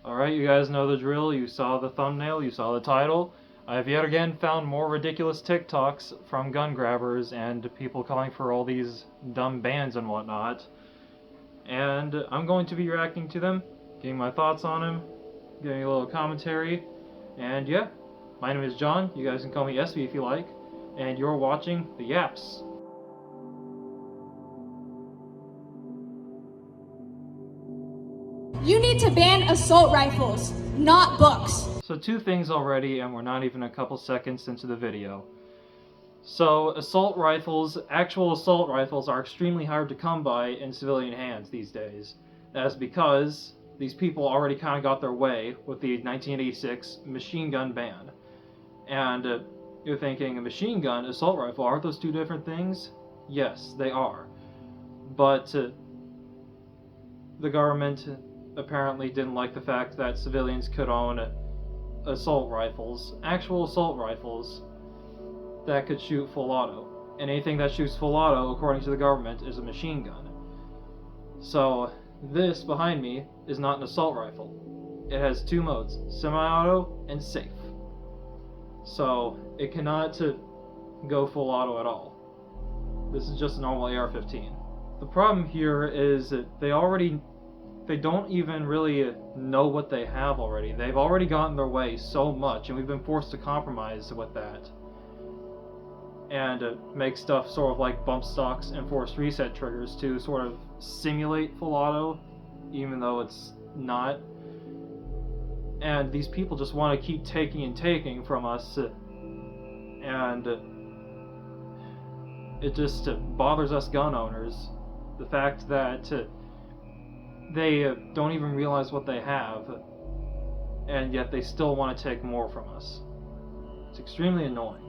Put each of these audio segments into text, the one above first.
Alright, you guys know the drill. You saw the thumbnail, you saw the title. I have yet again found more ridiculous TikToks from gun grabbers and people calling for all these dumb bans and whatnot. And I'm going to be reacting to them, giving my thoughts on them, giving a little commentary. And yeah, my name is John. You guys can call me SV if you like. And you're watching The Yaps. You need to ban assault rifles, not books. So two things already, and we're not even a couple seconds into the video. So assault rifles, actual assault rifles, are extremely hard to come by in civilian hands these days. That's because these people already kind of got their way with the 1986 machine gun ban. And you're thinking, a machine gun, assault rifle, aren't those two different things? Yes, they are. But the government apparently didn't like the fact that civilians could own assault rifles, actual assault rifles, that could shoot full auto. And anything that shoots full auto, according to the government, is a machine gun. So this behind me is not an assault rifle. It has two modes, semi-auto and safe. So it cannot go full auto at all. This is just a normal AR-15. The problem here is that they don't even really know what they have already. They've already gotten their way so much, and we've been forced to compromise with that. And make stuff sort of like bump stocks and forced reset triggers to sort of simulate full auto, even though it's not. And these people just want to keep taking and taking from us, and it just bothers us gun owners. The fact that they don't even realize what they have, and yet they still want to take more from us. It's extremely annoying.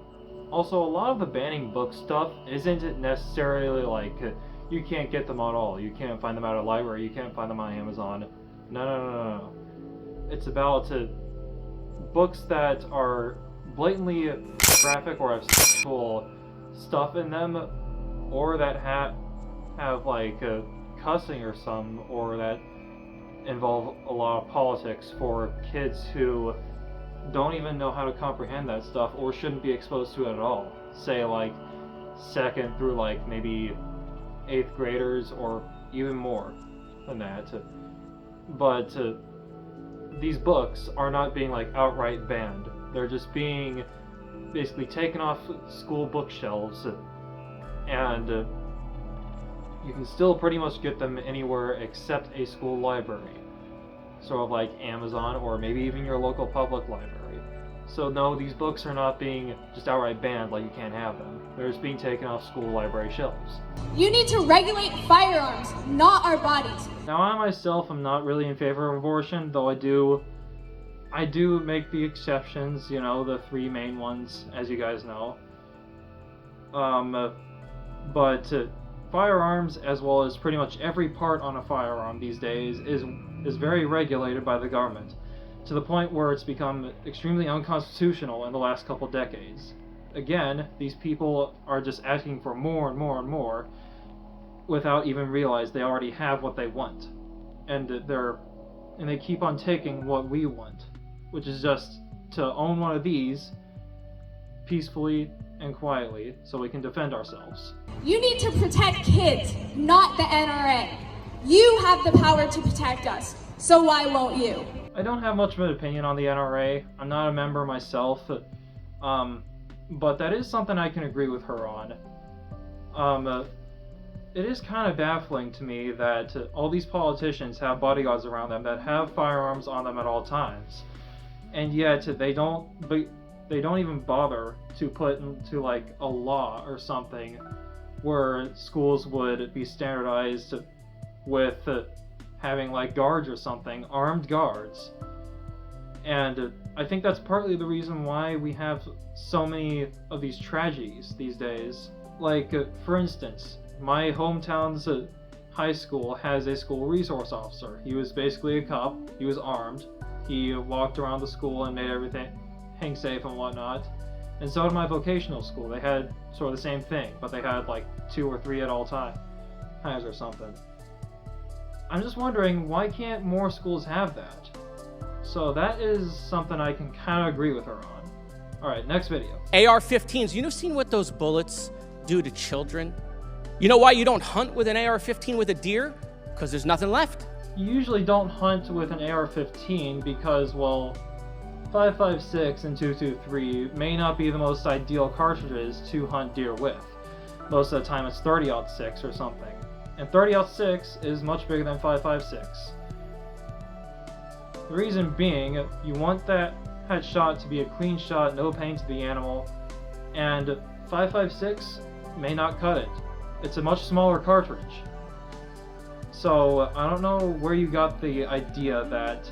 Also, a lot of the banning book stuff isn't necessarily like, you can't get them at all, you can't find them at a library, you can't find them on Amazon. No. It's about books that are blatantly graphic or have sexual stuff in them, or that have like cussing or some, or that involve a lot of politics for kids who don't even know how to comprehend that stuff or shouldn't be exposed to it at all. Say like 2nd through like maybe 8th graders or even more than that. But these books are not being like outright banned. They're just being basically taken off school bookshelves, and you can still pretty much get them anywhere except a school library. Sort of like Amazon or maybe even your local public library. So no, these books are not being just outright banned like you can't have them. They're just being taken off school library shelves. You need to regulate firearms, not our bodies. Now I myself am not really in favor of abortion, though I do make the exceptions, you know, the 3 main ones, as you guys know. But firearms, as well as pretty much every part on a firearm these days, is very regulated by the government, to the point where it's become extremely unconstitutional in the last couple decades. Again, these people are just asking for more and more and more without even realize they already have what they want. And they keep on taking what we want, which is just to own one of these peacefully and quietly so we can defend ourselves. You need to protect kids, not the NRA. You have the power to protect us, so why won't you? I don't have much of an opinion on the NRA. I'm not a member myself, but that is something I can agree with her on. It is kind of baffling to me that all these politicians have bodyguards around them that have firearms on them at all times, and yet they don't even bother to put into like a law or something where schools would be standardized with having like guards or something, armed guards. And I think that's partly the reason why we have so many of these tragedies these days. Like, for instance, my hometown's high school has a school resource officer. He was basically a cop, he was armed, he walked around the school and made everything hang safe and whatnot. And so did my vocational school. They had sort of the same thing, but they had like 2 or 3 at all times or something. I'm just wondering, why can't more schools have that? So that is something I can kind of agree with her on. Alright, next video. AR-15s, you know seen what those bullets do to children? You know why you don't hunt with an AR-15 with a deer? Because there's nothing left. You usually don't hunt with an AR-15 because, well, 5.56 and 2.23 may not be the most ideal cartridges to hunt deer with. Most of the time it's 30-06 or something. And 30-06 is much bigger than 5.56. The reason being, you want that headshot to be a clean shot, no pain to the animal, and 5.56 may not cut it. It's a much smaller cartridge. So I don't know where you got the idea that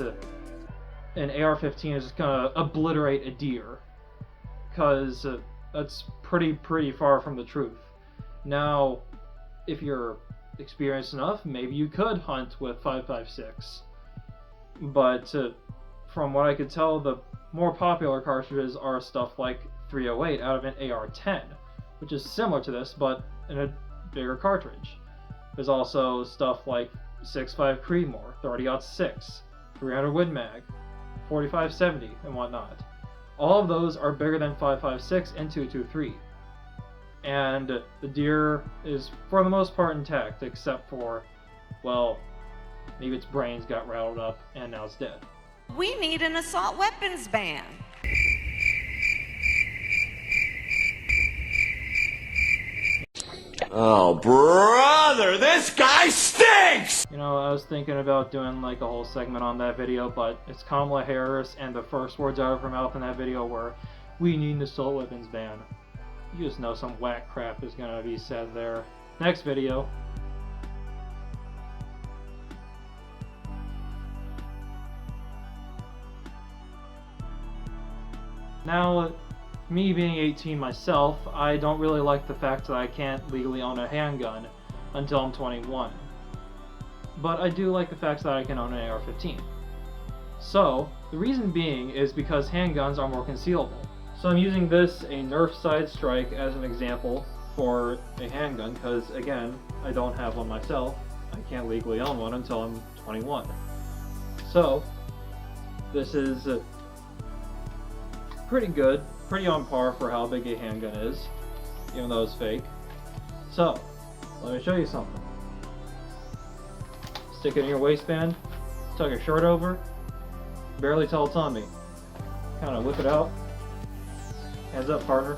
an AR-15 is just gonna obliterate a deer, because that's pretty far from the truth. Now, if you're experienced enough, maybe you could hunt with 5.56. But from what I could tell, the more popular cartridges are stuff like 308 out of an AR-10, which is similar to this, but in a bigger cartridge. There's also stuff like 6.5 Creedmoor, 30-06, 300 Win Mag, 45-70, and whatnot. All of those are bigger than 5.56 and 2.23. And the deer is, for the most part, intact, except for, well, maybe its brains got rattled up and now it's dead. We need an assault weapons ban. Oh, brother, this guy stinks! You know, I was thinking about doing like a whole segment on that video, but it's Kamala Harris, and the first words out of her mouth in that video were, "We need an assault weapons ban." You just know some whack crap is gonna be said there. Next video. Now, me being 18 myself, I don't really like the fact that I can't legally own a handgun until I'm 21. But I do like the fact that I can own an AR-15. So, the reason being is because handguns are more concealable. So I'm using this, a Nerf Side Strike, as an example for a handgun, because again, I don't have one myself. I can't legally own one until I'm 21. So, this is pretty good, pretty on par for how big a handgun is, even though it's fake. So, let me show you something. Stick it in your waistband, tuck your shirt over, barely tell it's on me. Kind of whip it out. Hands up, partner.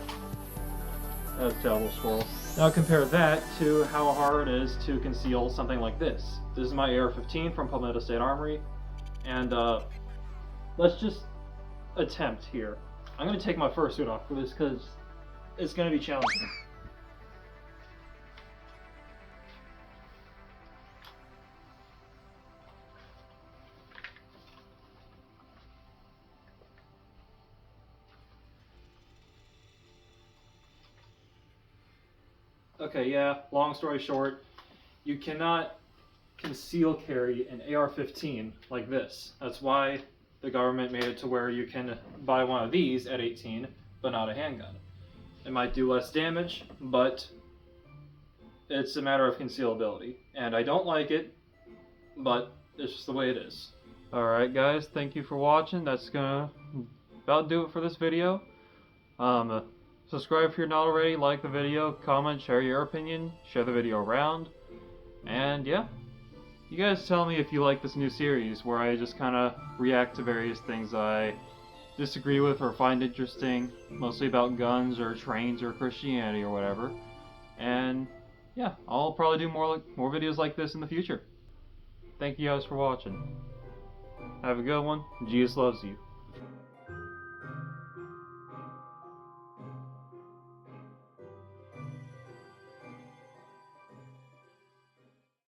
That's a terrible squirrel. Now compare that to how hard it is to conceal something like this. This is my AR-15 from Palmetto State Armory, and let's just attempt here. I'm going to take my fursuit off for this because it's going to be challenging. Okay, yeah, long story short, you cannot conceal carry an AR-15 like this. That's why the government made it to where you can buy one of these at 18, but not a handgun. It might do less damage, but it's a matter of concealability. And I don't like it, but it's just the way it is. Alright guys, thank you for watching. That's gonna about do it for this video. Subscribe if you're not already, like the video, comment, share your opinion, share the video around, and yeah. You guys tell me if you like this new series where I just kind of react to various things I disagree with or find interesting, mostly about guns or trains or Christianity or whatever. And yeah, I'll probably do more videos like this in the future. Thank you guys for watching. Have a good one. Jesus loves you.